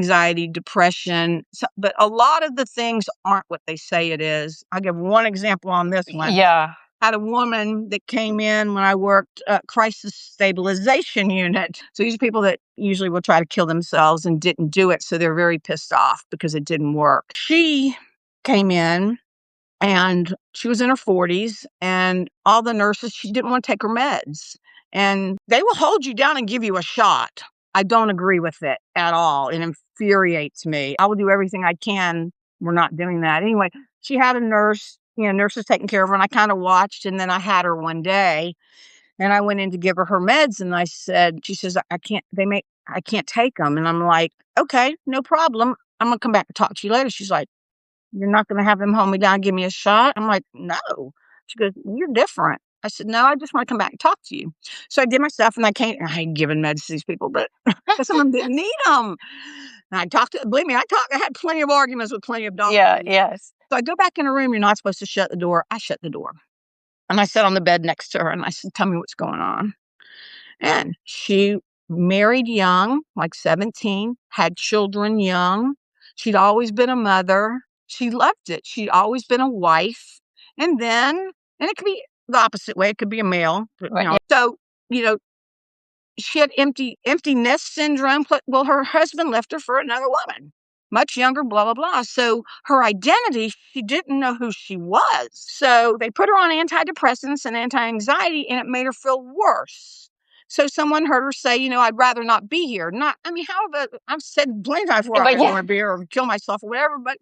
anxiety, depression, but a lot of the things aren't what they say it is. I'll give one example on this one. Yeah. I had a woman that came in when I worked crisis stabilization unit. So these are people that usually will try to kill themselves and didn't do it. So they're very pissed off because it didn't work. She came in and she was in her 40s, and all the nurses, she didn't want to take her meds. And they will hold you down and give you a shot. I don't agree with it at all. It infuriates me. I will do everything I can. We're not doing that. Anyway, she had a nurse, nurses taking care of her, and I kind of watched. And then I had her one day, and I went in to give her meds, and she says, I can't take them. And I'm like, okay, no problem. I'm going to come back and talk to you later. She's like, you're not going to have them hold me down and give me a shot? I'm like, no. She goes, you're different. I said, no, I just want to come back and talk to you. So I did my stuff, and I ain't giving meds to these people, but some of them didn't need them. And believe me, I had plenty of arguments with plenty of doctors. Yeah, yes. So I go back in the room. You're not supposed to shut the door. I shut the door. And I sat on the bed next to her, and I said, tell me what's going on. And she married young, like 17, had children young. She'd always been a mother. She loved it. She'd always been a wife. And it could be the opposite way. It could be a male. Right, yeah. So, she had empty nest syndrome. Well, her husband left her for another woman, much younger, blah, blah, blah. So her identity, she didn't know who she was. So they put her on antidepressants and anti-anxiety, and it made her feel worse. So someone heard her say, I'd rather not be here. I've said plenty of times before, I don't want to be here or kill myself or whatever, but,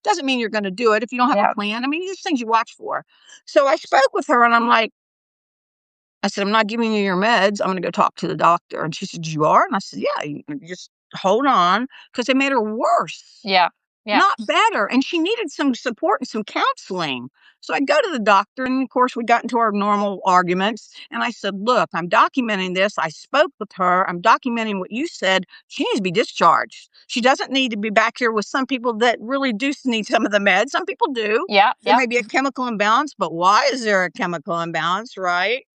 doesn't mean you're going to do it if you don't have a plan. These things you watch for. So I spoke with her, and I said, I'm not giving you your meds. I'm going to go talk to the doctor. And she said, you are? And I said, yeah, you just hold on, because they made her worse. Yeah. Not better. And she needed some support and some counseling. So I go to the doctor, and of course we got into our normal arguments. And I said, look, I'm documenting this. I spoke with her. I'm documenting what you said. She needs to be discharged. She doesn't need to be back here with some people that really do need some of the meds. Some people do. Yeah. There may be a chemical imbalance, but why is there a chemical imbalance, right?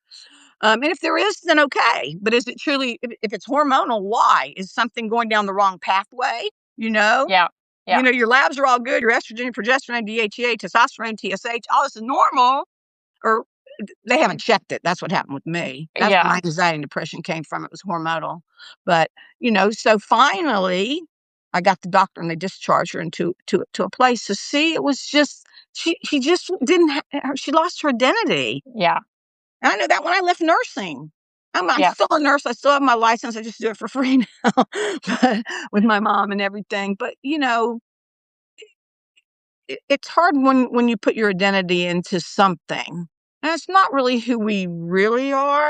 And if there is, then okay. But is it truly, if it's hormonal, why? Is something going down the wrong pathway? Yeah. Your labs are all good. Your estrogen, progesterone, DHEA, testosterone, TSH, all this is normal. Or they haven't checked it. That's what happened with me. That's where my anxiety and depression came from. It was hormonal. But, so finally, I got the doctor, and they discharged her into a place. So see, it was just, she just didn't, she lost her identity. Yeah. And I know that when I left nursing. I'm still a nurse. I still have my license. I just do it for free now with my mom and everything. But, it's hard when you put your identity into something. And it's not really who we really are.